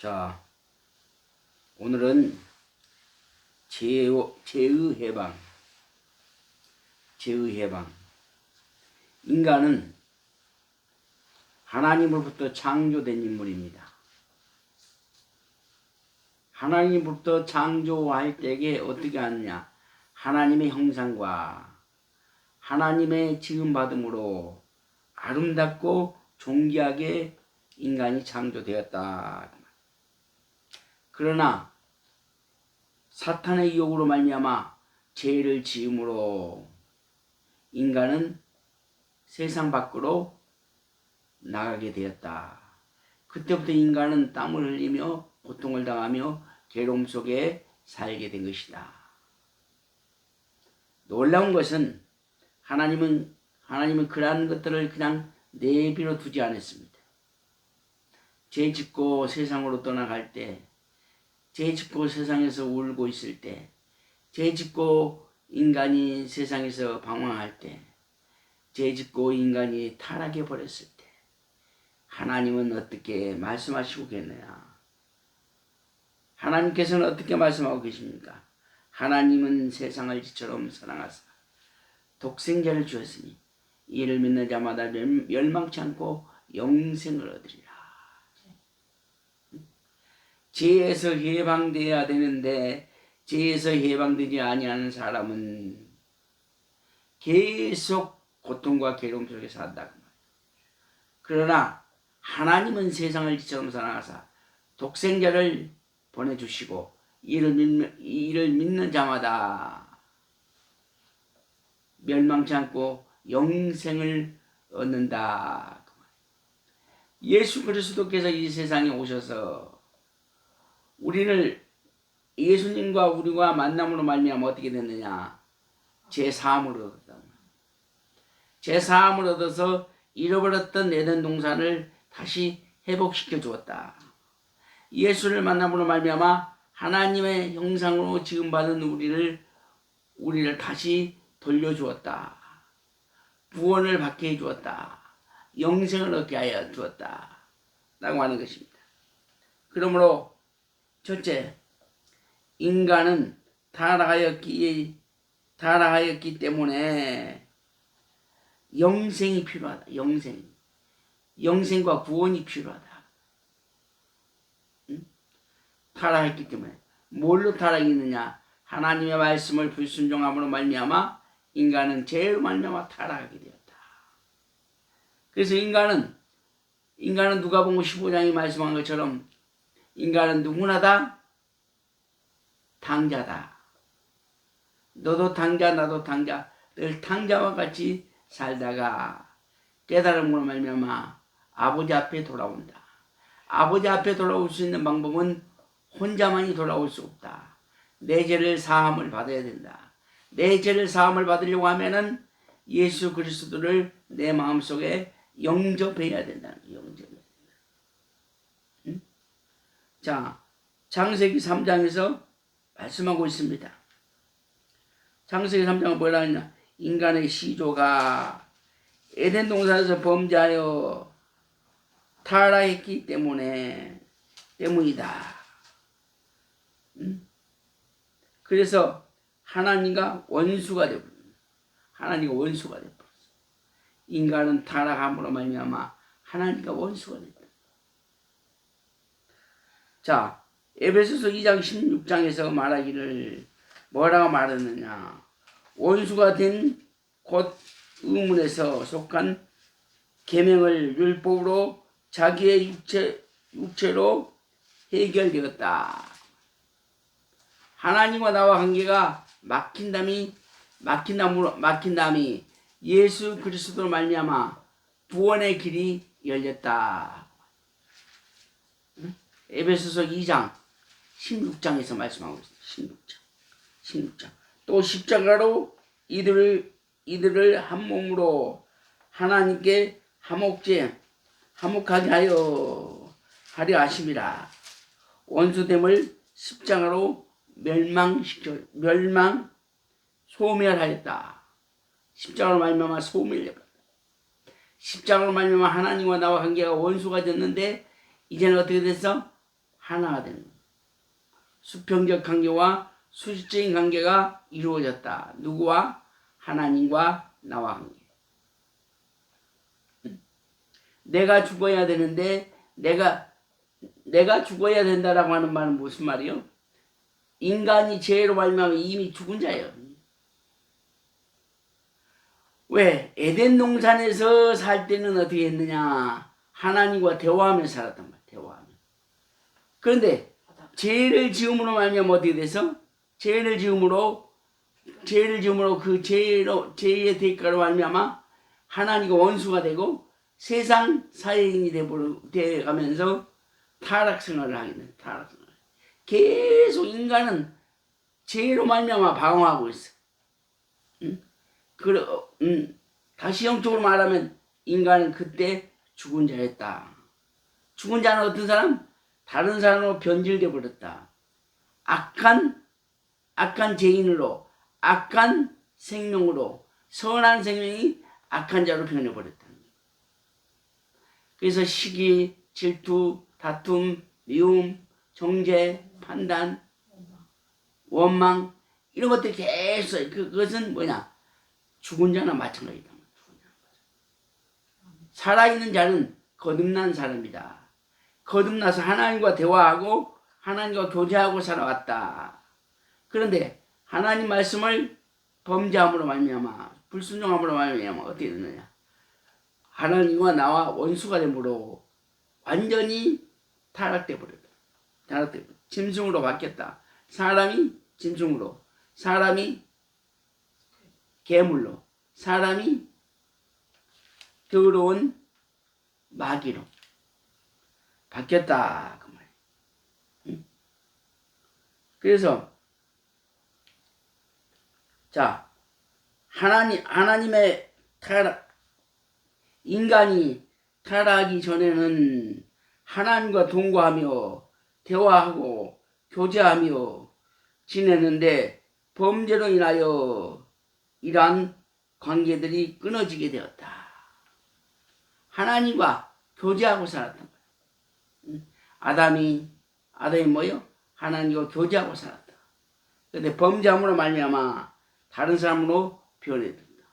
자, 오늘은 죄의 해방. 인간은 하나님으로부터 창조된 인물입니다. 하나님으로부터 창조할 때에 어떻게 하느냐? 하나님의 형상과 하나님의 지음받음으로 아름답고 존귀하게 인간이 창조되었다. 그러나 사탄의 유혹으로 말미암아 죄를 지음으로 인간은 세상 밖으로 나가게 되었다. 그때부터 인간은 땀을 흘리며 고통을 당하며 괴로움 속에 살게 된 것이다. 놀라운 것은 하나님은 그러한 것들을 그냥 내버려 두지 않았습니다. 죄 짓고 세상으로 떠나갈 때, 죄 짓고 세상에서 울고 있을 때, 죄 짓고 인간이 세상에서 방황할 때, 죄 짓고 인간이 타락해 버렸을 때 하나님은 어떻게 말씀하시고 계느냐? 하나님께서는 어떻게 말씀하고 계십니까? 하나님은 세상을 지처럼 사랑하사 독생자를 주었으니 이를 믿는 자마다 멸망치 않고 영생을 얻으리라. 죄에서 해방되어야 되는데 죄에서 해방되지 아니하는 사람은 계속 고통과 괴로움 속에 산다. 그러나 하나님은 세상을 지처럼 사랑하사 독생자를 보내주시고 이를 믿는 자마다 멸망치 않고 영생을 얻는다. 예수 그리스도께서 이 세상에 오셔서 우리를 예수님과 우리가 만남으로 말미암아 어떻게 됐느냐? 제3을 얻었다. 제3을 얻어서 잃어버렸던 에덴 동산을 다시 회복시켜 주었다. 예수를 만남으로 말미암아 하나님의 형상으로 지음받은 우리를 다시 돌려주었다. 구원을 받게 해주었다. 영생을 얻게 하여 주었다. 라고 하는 것입니다. 그러므로 첫째, 인간은 타락하였기 때문에 영생이 필요하다. 영생과 구원이 필요하다. 타락했기 때문에. 뭘로 타락이 있느냐? 하나님의 말씀을 불순종함으로 말미암아 인간은 죄로 말미암아 타락하게 되었다. 그래서 인간은 누가복음 15장이 말씀한 것처럼 인간은 누구나 다 탕자다. 너도 탕자, 나도 탕자. 늘 탕자와 같이 살다가 깨달음으로 말미암아 아버지 앞에 돌아온다. 아버지 앞에 돌아올 수 있는 방법은 혼자만이 돌아올 수 없다. 내 죄를 사함을 받아야 된다. 내 죄를 사함을 받으려고 하면은 예수 그리스도를 내 마음속에 영접해야 된다는 거예요. 응? 자, 창세기 3장에서 말씀하고 있습니다. 창세기 3장은 뭐라 하냐? 인간의 시조가 에덴 동산에서 범죄하여 타락했기 때문이다. 그래서 하나님과 원수가 되어버렸어요. 인간은 타락함으로 말미암아 하나님과 원수가 됐다. 자, 에베소서 2장 16장에서 말하기를 뭐라고 말하느냐? 원수가 된 곧 의문에서 속한 계명을 율법으로 자기의 육체로 해결되었다. 하나님과 나와 관계가 막힌 담이 예수 그리스도로 말미암아 구원의 길이 열렸다. 에베소서 2장 16장에서 말씀하고 있습니다. 16장. 또 십자가로 이들을 한 몸으로 하나님께 화목하게 하려 하심이라. 원수됨을 십자가로 소멸하였다. 십자가로 말미암아 소멸했다. 십자가로 말미암아 하나님과 나와 관계가 원수가 됐는데 이제는 어떻게 됐어? 하나가 되는 거예요. 수평적 관계와 수직적인 관계가 이루어졌다. 누구와? 하나님과 나와 관계. 내가 죽어야 되는데 내가 죽어야 된다라고 하는 말은 무슨 말이요? 인간이 죄로 말미암아 이미 죽은 자예요. 왜? 에덴 동산에서 살 때는 어떻게 했느냐? 하나님과 대화하며 살았단 말이에요. 대화하며. 그런데 죄를 지음으로 말미암아 어떻게 돼서? 죄를 지음으로 그 죄의 대가로 말미암아 하나님과 원수가 되고 세상 사회인이 되어가면서 타락생활을 하게 돼. 타락생활. 계속 인간은 죄로 말미암아 방황하고 있어. 다시 영적으로 말하면 인간은 그때 죽은 자였다. 죽은 자는 어떤 사람? 다른 사람으로 변질되어 버렸다. 악한 죄인으로, 악한 생명으로, 선한 생명이 악한 자로 변해버렸다. 그래서 시기, 질투, 다툼, 미움, 정죄, 판단, 원망 이런 것들이 계속 그것은 뭐냐? 죽은 자나 마찬가지다. 살아있는 자는 거듭난 사람이다. 거듭나서 하나님과 대화하고 하나님과 교제하고 살아왔다. 그런데 하나님 말씀을 범죄함으로 말미암아 불순종함으로 말미암아 어떻게 되느냐? 하나님과 나와 원수가 되므로 완전히 타락돼 버렸다. 타락돼 짐승으로 바뀌었다. 사람이 짐승으로, 사람이 괴물로, 사람이 더러운 마귀로 바뀌었다 그 말. 응? 그래서 자 하나님의 타락 인간이 타락하기 전에는 하나님과 동거하며 대화하고 교제하며 지내는데 범죄로 인하여 이러한 관계들이 끊어지게 되었다. 하나님과 교제하고 살았단 말이야. 아담이 뭐요? 하나님과 교제하고 살았다. 그런데 범죄함으로 말미암아 다른 사람으로 변해든다.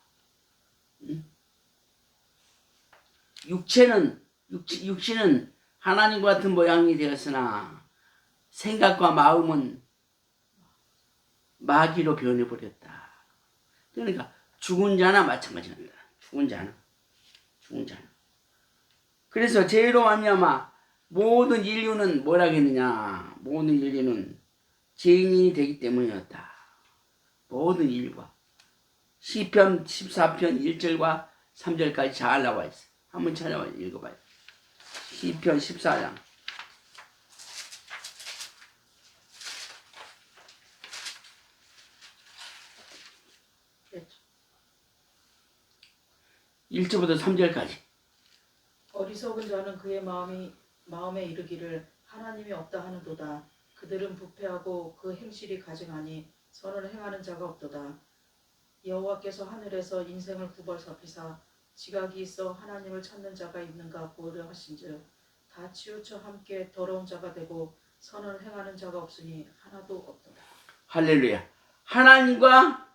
육신은 하나님과 같은 모양이 되었으나 생각과 마음은 마귀로 변해버렸다. 그러니까 죽은 자나 마찬가지다. 죽은 자나. 그래서 죄로 말미암아 모든 인류는 뭐라 했느냐? 모든 인류는 죄인이 되기 때문이었다. 모든 인류가. 시편 14편 1절과 3절까지 잘 나와 있어. 한번 찾아와 읽어봐요. 시편 14장. 네. 1절부터 3절까지. 어리석은 자는 그의 마음에 이르기를 하나님이 없다 하는도다. 그들은 부패하고 그 행실이 가증하니 선을 행하는 자가 없도다. 여호와께서 하늘에서 인생을 구벌살피사 지각이 있어 하나님을 찾는 자가 있는가 보려 하신즉 다 치우쳐 함께 더러운 자가 되고 선을 행하는 자가 없으니 하나도 없도다. 할렐루야. 하나님과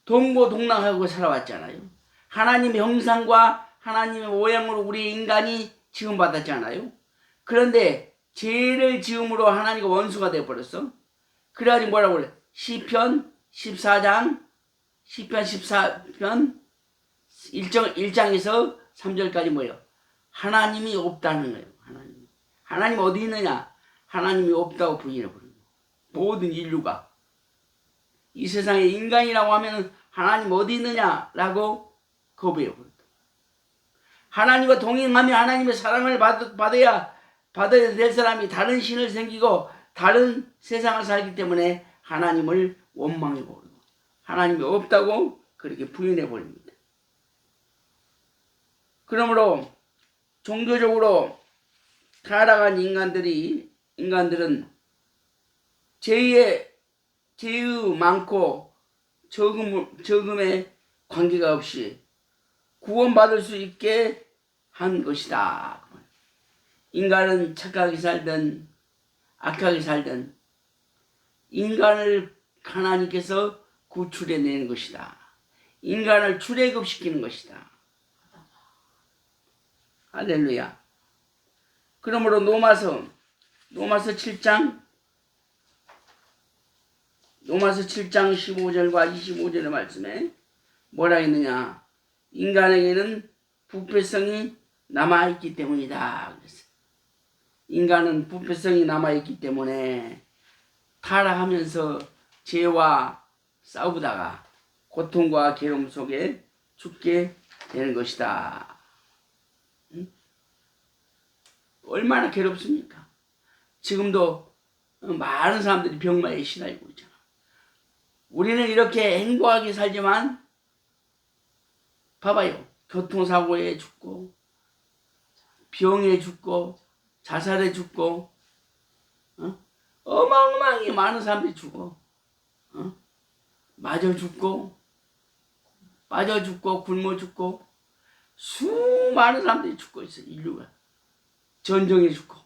동고동락하고 살아왔잖아요. 하나님의 형상과 하나님의 모양으로 우리 인간이 지음받았잖아요. 그런데 죄를 지음으로 하나님과 원수가 되어버렸어. 그래가지고 뭐라고 그래? 시편 14편 1장에서 3절까지 뭐예요? 하나님이 없다는 거예요. 하나님 어디 있느냐? 하나님이 없다고 부인해버려요. 모든 인류가. 이 세상에 인간이라고 하면 하나님 어디 있느냐라고 거부해버렸다. 하나님과 동행하며 하나님의 사랑을 받아야 될 사람이 다른 신을 섬기고 다른 세상을 살기 때문에 하나님을 원망해버리고 하나님이 없다고 그렇게 부인해버립니다. 그러므로 종교적으로 타락한 인간들은 죄의 많고 적음의 관계가 없이 구원받을 수 있게 한 것이다. 인간은 착하게 살든 악하게 살던 인간을 하나님께서 구출해내는 것이다. 인간을 출애굽시키는 것이다. 할렐루야. 그러므로 로마서 7장 15절과 25절의 말씀에 뭐라 했느냐? 인간에게는 부패성이 남아있기 때문이다. 그랬어요. 인간은 부패성이 남아있기 때문에 타락하면서 죄와 싸우다가 고통과 괴로움 속에 죽게 되는 것이다. 응? 얼마나 괴롭습니까? 지금도 많은 사람들이 병마에 시달리고 있잖아. 우리는 이렇게 행복하게 살지만 봐봐요. 교통사고에 죽고 병에 죽고 자살에 죽고 어마어마하게 많은 사람들이 죽어. 맞아 죽고 빠져 죽고 굶어 죽고 수많은 사람들이 죽고 있어. 인류가 전쟁에 죽고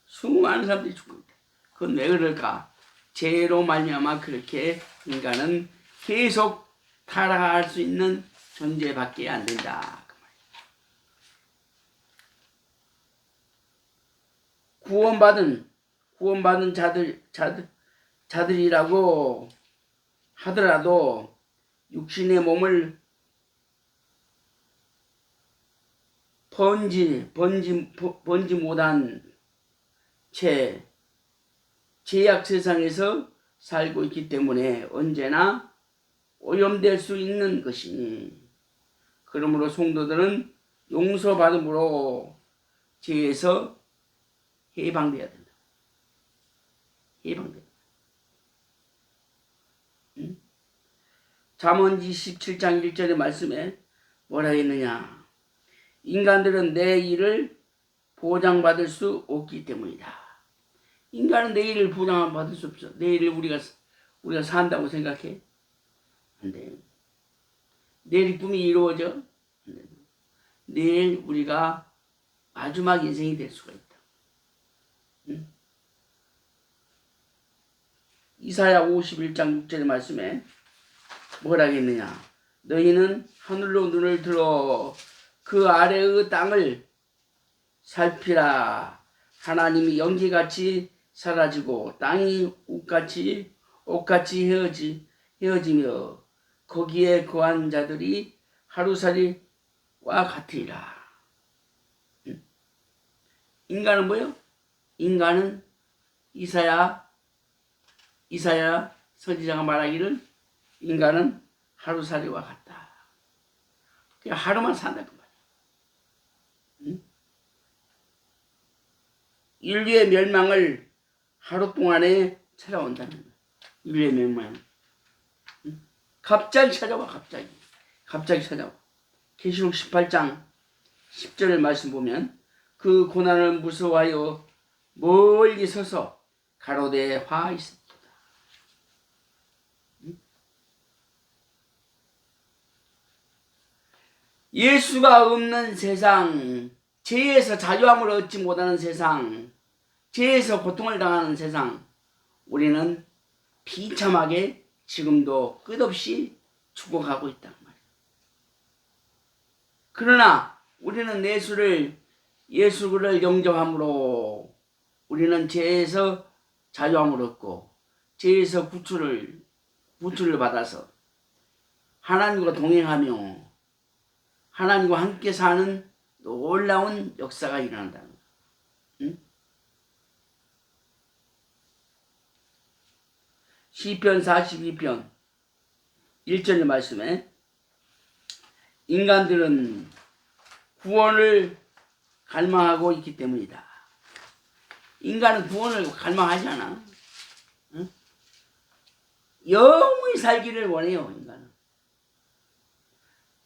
수많은 사람들이 죽고 있다. 그건 왜 그럴까? 죄로 말미암아 그렇게 인간은 계속 타락할 수 있는 존재밖에 안 된다. 구원받은 자들이라고 하더라도 육신의 몸을 번지 못한 채 죄악 세상에서 살고 있기 때문에 언제나 오염될 수 있는 것이니, 그러므로 성도들은 용서받음으로 죄에서 해방돼야 된다. 해방된다. 잠언지 17장 1절의 말씀에 뭐라 했느냐? 인간들은 내일을 보장받을 수 없기 때문이다. 인간은 내일을 보장받을 수 없어. 내일을 우리가 산다고 생각해? 안 돼. 내일 꿈이 이루어져? 안 돼. 내일 우리가 마지막 인생이 될 수가 있다. 응? 이사야 51장 6절의 말씀에 뭐라 했느냐? 너희는 하늘로 눈을 들어 그 아래의 땅을 살피라. 하나님이 연기같이 사라지고 땅이 옷같이 헤어지며 거기에 거한 자들이 하루살이와 같으리라. 인간은 뭐요? 인간은 이사야 선지자가 말하기를 인간은 하루살이와 같다. 그냥 하루만 산다 그 말이야. 응? 인류의 멸망을 하루 동안에 찾아온다는 거야. 인류의 멸망. 응? 갑자기 찾아와. 갑자기 찾아와. 계시록 18장 10절의 말씀 보면 그 고난을 무서워하여 멀리 서서 가로되 화 있습니다. 예수가 없는 세상, 죄에서 자유함을 얻지 못하는 세상, 죄에서 고통을 당하는 세상, 우리는 비참하게 지금도 끝없이 죽어가고 있단 말이에요. 그러나 우리는 예수를 영접함으로 우리는 죄에서 자유함을 얻고 죄에서 구출을 받아서 하나님과 동행하며 하나님과 함께 사는 놀라운 역사가 일어난다는 거예요. 응? 시편 42편 1절의 말씀에 인간들은 구원을 갈망하고 있기 때문이다. 인간은 구원을 갈망하지 않아. 응? 영원히 살기를 원해요. 인간은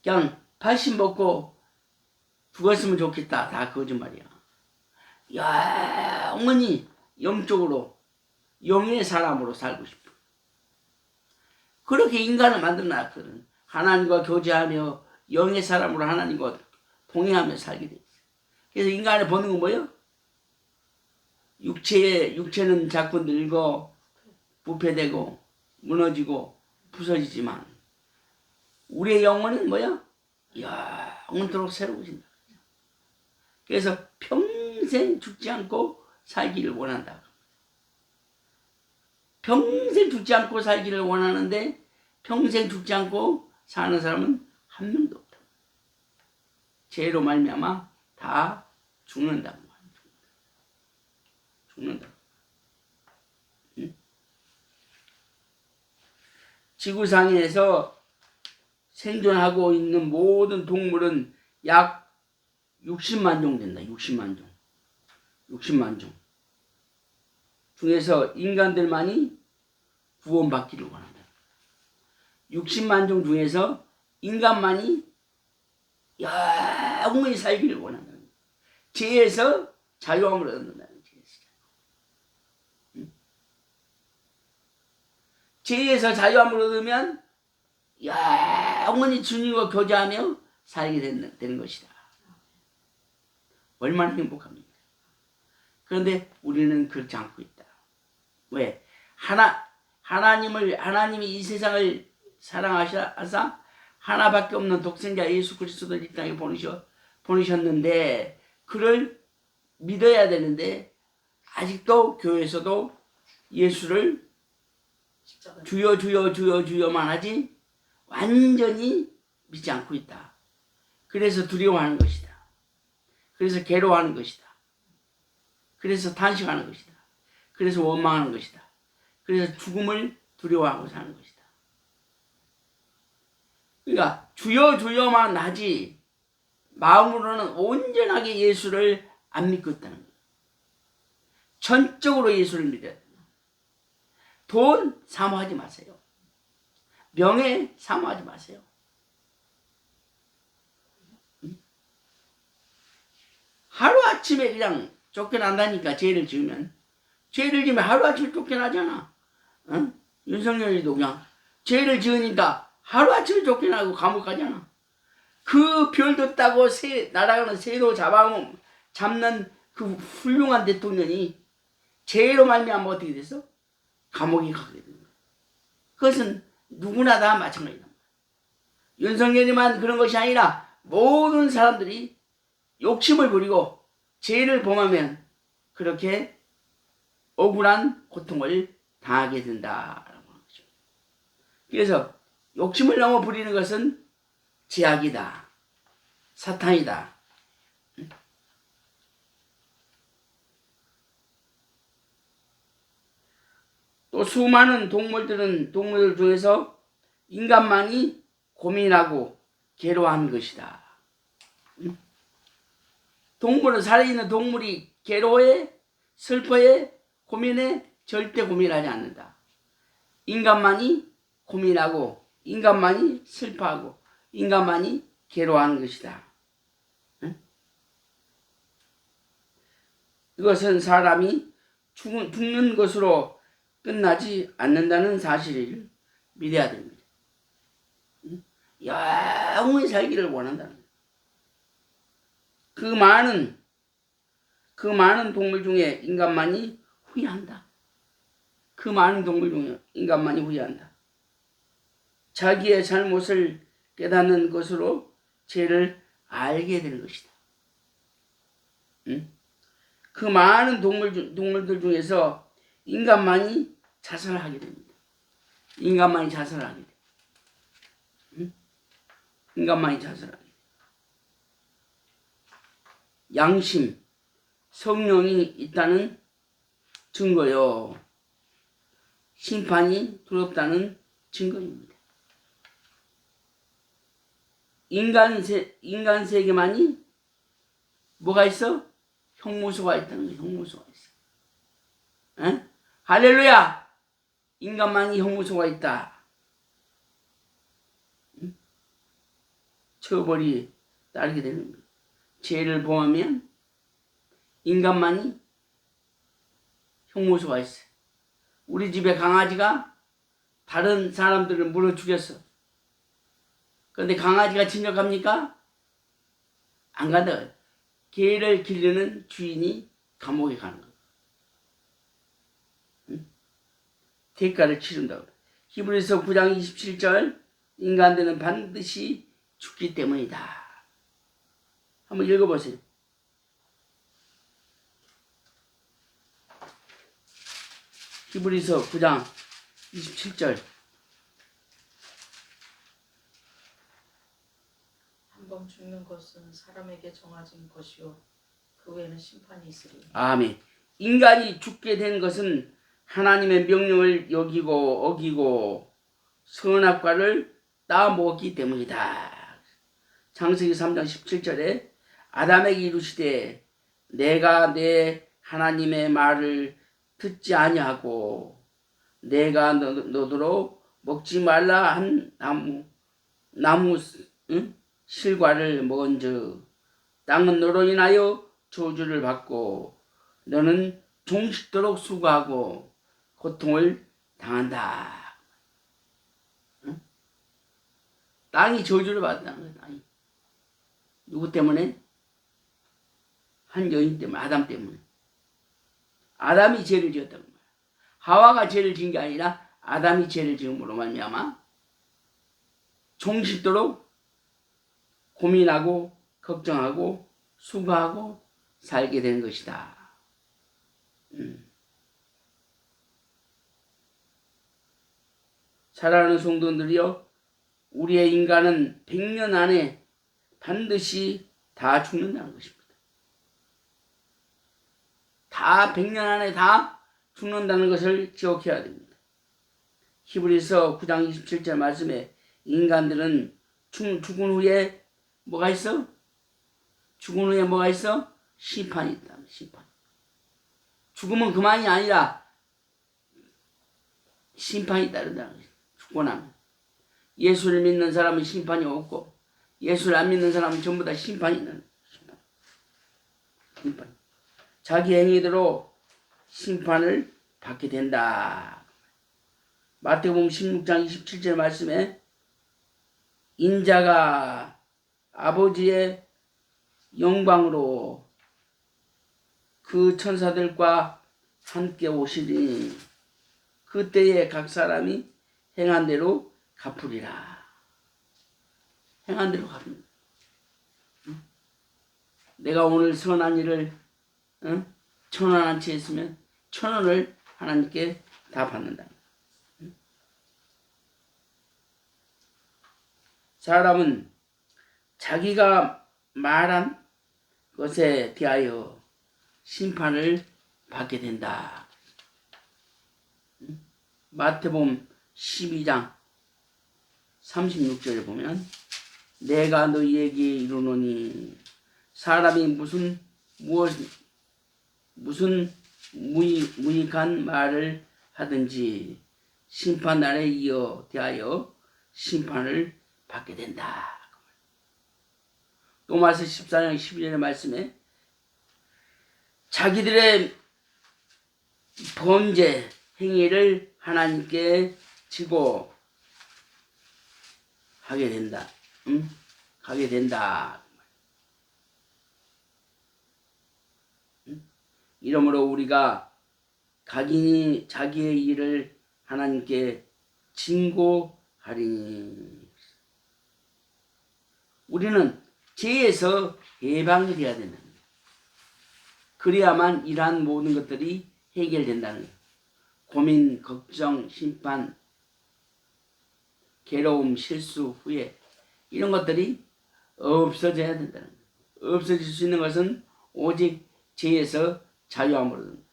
그냥 80 먹고 죽었으면 좋겠다. 다 거짓말이야. 영원히 영적으로 영의 사람으로 살고 싶어. 그렇게 인간을 만들어 놨거든. 하나님과 교제하며 영의 사람으로 하나님과 동행하며 살게 돼 있어. 그래서 인간의 본능은 뭐예요? 육체는 자꾸 늙어 부패되고 무너지고 부서지지만 우리의 영혼은 뭐야? 영원토록 새로워진다. 그래서 평생 죽지 않고 살기를 원한다. 평생 죽지 않고 살기를 원하는데 평생 죽지 않고 사는 사람은 한 명도 없다. 죄로 말미암아 다 죽는다. 죽는다. 응? 지구상에서 생존하고 있는 모든 동물은 약 60만 종 된다. 60만 종. 60만 종. 중에서 인간들만이 구원받기를 원한다. 60만 종 중에서 인간만이 영원히 살기를 원한다. 죄에서 자유함을 얻는다는 죄에서. 죄에서 자유함을 얻으면 영원히 주님과 교제하며 살게 되는 것이다. 얼마나 행복합니까? 그런데 우리는 그렇지 않고 있다. 왜? 하나님이 이 세상을 사랑하사 하나밖에 없는 독생자 예수 그리스도를 이 땅에 보내셨는데 그를 믿어야 되는데 아직도 교회에서도 예수를 주여 주여 주여 주여만 하지 완전히 믿지 않고 있다. 그래서 두려워하는 것이다. 그래서 괴로워하는 것이다. 그래서 탄식하는 것이다. 그래서 원망하는 것이다. 그래서 죽음을 두려워하고 사는 것이다. 그러니까 주여 주여만 하지 마음으로는 온전하게 예수를 안 믿고 있다는 거예요. 전적으로 예수를 믿어야 돼요. 돈 사모하지 마세요. 명예 사모하지 마세요. 하루아침에 그냥 쫓겨난다니까. 죄를 지으면 하루아침에 쫓겨나잖아. 윤석열이도 그냥 죄를 지으니까 하루아침에 쫓겨나고 감옥 가잖아. 그 별도 따고 날아가는 새도 잡는 그 훌륭한 대통령이 죄로 말미암아 어떻게 됐어? 감옥에 가게 된 거야. 그것은 누구나 다 마찬가지다. 윤석열이만 그런 것이 아니라 모든 사람들이 욕심을 부리고 죄를 범하면 그렇게 억울한 고통을 당하게 된다라고 하는 거죠. 그래서 욕심을 너무 부리는 것은 죄악이다. 사탄이다. 또 수많은 동물들 중에서 인간만이 고민하고 괴로워하는 것이다. 살아있는 동물이 괴로워해, 슬퍼해, 고민해 절대 고민하지 않는다. 인간만이 고민하고 인간만이 슬퍼하고 인간만이 괴로워하는 것이다. 이것은 사람이 죽는 것으로 끝나지 않는다는 사실을 믿어야 됩니다. 영원히 살기를 원한다는 거예요. 그 많은 동물 중에 인간만이 후회한다. 그 많은 동물 중에 인간만이 후회한다. 자기의 잘못을 깨닫는 것으로 죄를 알게 되는 것이다. 그 많은 동물들 중에서 인간만이 자살을 하게 됩니다. 인간만이 자살을 하게 돼. 인간만이 자살을 하게 돼. 양심, 성령이 있다는 증거요. 심판이 두렵다는 증거입니다. 인간 세계만이 뭐가 있어? 형무소가 있다는 거예요. 형무소가 있어. 에? 할렐루야! 인간만이 형무소가 있다. 처벌이 따르게 되는 거예요. 죄를 범하면 인간만이 형무소가 있어. 우리 집에 강아지가 다른 사람들을 물어 죽였어. 그런데 강아지가 진역합니까? 안 간다. 개를 기르는 주인이 감옥에 가는 거예요. 대가를 치른다. 히브리서 9장 27절 인간들은 반드시 죽기 때문이다. 한번 읽어보세요. 히브리서 9장 27절. 한 번 죽는 것은 사람에게 정해진 것이요 그 외에는 심판이 있으리. 아멘. 인간이 죽게 된 것은 하나님의 명령을 어기고 선악과를 따먹기 때문이다. 창세기 3장 17절에 아담에게 이르시되 내가 내 하나님의 말을 듣지 아니하고 내가 너더러 먹지 말라 한 나무 실과를 먹은즉 땅은 너로 인하여 저주를 받고 너는 종식도록 수고하고 고통을 당한다. 응? 땅이 저주를 받는다는 거야. 누구 때문에? 한 여인 때문에, 아담 때문에. 아담이 죄를 지었다는 거야. 하와가 죄를 지은 게 아니라 아담이 죄를 지음으로 말미암아 종식도록 고민하고 걱정하고 수고하고 살게 된 것이다. 사랑하는 성도들이여, 우리의 인간은 100년 안에 반드시 다 죽는다는 것입니다. 다 100년 안에 다 죽는다는 것을 기억해야 됩니다. 히브리서 9장 27절 말씀에 인간들은 죽은 후에 뭐가 있어? 죽은 후에 뭐가 있어? 심판이 있다. 심판. 죽으면 그만이 아니라 심판이 따른다는 거죠. 죽고 나면. 예수를 믿는 사람은 심판이 없고 예수를 안 믿는 사람은 전부 다 심판이 있는 심판. 자기 행위대로 심판을 받게 된다. 마태복음 16장 27절 말씀에 인자가 아버지의 영광으로 그 천사들과 함께 오시니 그때에 각 사람이 행한 대로 갚으리라. 행한 대로 갚습니다. 내가 오늘 선한 일을 1,000원어치 했으면 1,000원을 하나님께 다 받는다. 사람은 자기가 말한 것에 대하여 심판을 받게 된다. 마태복음 12장 36절에 보면 내가 너희에게 이르노니 사람이 무슨 무익한 말을 하든지 심판날에 대하여 심판을 받게 된다. 또마스 14장 12절의 말씀에 자기들의 범죄 행위를 하나님께 지고 하게 된다. 가게 된다. 이러므로 우리가 각인이 자기의 일을 하나님께 진고하리니 우리는 죄에서 해방이 되어야 된다. 그래야만 이러한 모든 것들이 해결된다는 거예요. 고민, 걱정, 심판, 괴로움, 실수, 후회 이런 것들이 없어져야 된다는 거예요. 없어질 수 있는 것은 오직 죄에서 자유함으로 얻는 거예요.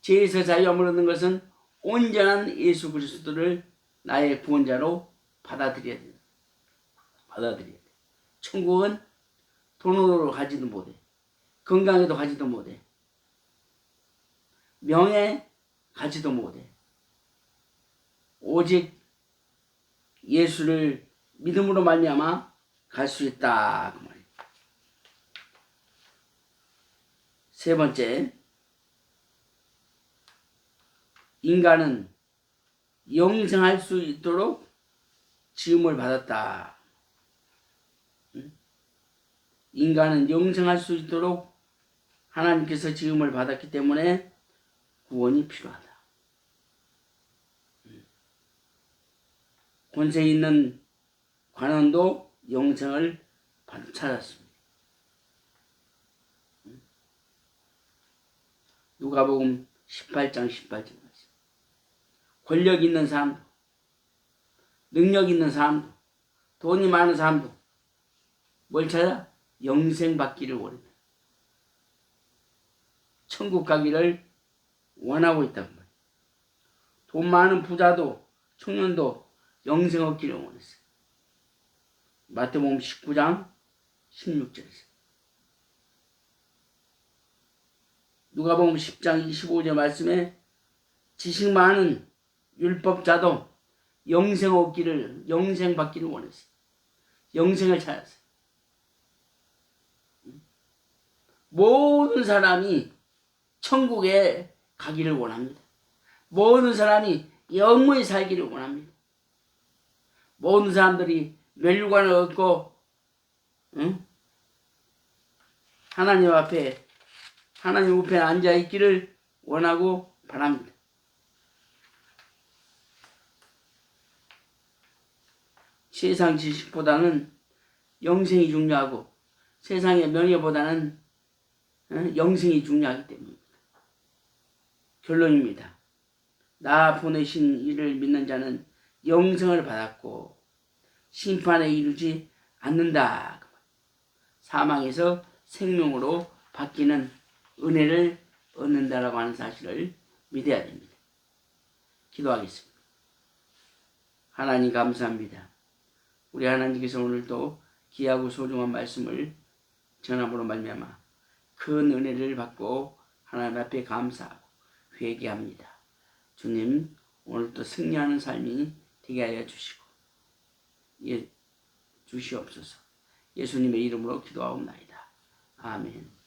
죄에서 자유함을 얻는 것은 온전한 예수 그리스도를 나의 구원자로 받아들여야 된다. 받아들여야 돼. 천국은 돈으로 가지도 못해. 건강에도 가지도 못해. 명예 가지도 못해. 오직 예수를 믿음으로 말미암아 갈 수 있다. 그 말이에요. 세 번째, 인간은 영생할 수 있도록 지음을 받았다. 인간은 영생할 수 있도록 하나님께서 지음을 받았기 때문에 구원이 필요하다. 권세 있는 관원도 영생을 찾았습니다. 누가복음 18장 18절 말씀. 권력 있는 사람도, 능력 있는 사람도, 돈이 많은 사람도 뭘 찾아? 영생 받기를 원합니다. 천국 가기를 원하고 있단 말이에요. 돈 많은 부자도 청년도 영생 얻기를 원했어요. 마태복음 19장 16절에서. 누가복음 10장 25절 말씀에 지식 많은 율법자도 영생 얻기를, 영생 받기를 원했어요. 영생을 찾았어요. 모든 사람이 천국에 가기를 원합니다. 모든 사람이 영원히 살기를 원합니다. 모든 사람들이 멸류관을 얻고 하나님 앞에, 하나님 우편에 앉아 있기를 원하고 바랍니다. 세상 지식보다는 영생이 중요하고 세상의 명예보다는 영생이 중요하기 때문입니다. 결론입니다. 나 보내신 이를 믿는 자는 영생을 받았고 심판에 이르지 않는다. 사망에서 생명으로 바뀌는 은혜를 얻는다라고 하는 사실을 믿어야 됩니다. 기도하겠습니다. 하나님 감사합니다. 우리 하나님께서 오늘도 귀하고 소중한 말씀을 전함으로 말미암아 큰 은혜를 받고 하나님 앞에 감사하고 회개합니다. 주님, 오늘도 승리하는 삶이 되게 하여 주시고 주시옵소서. 예수님의 이름으로 기도하옵나이다. 아멘.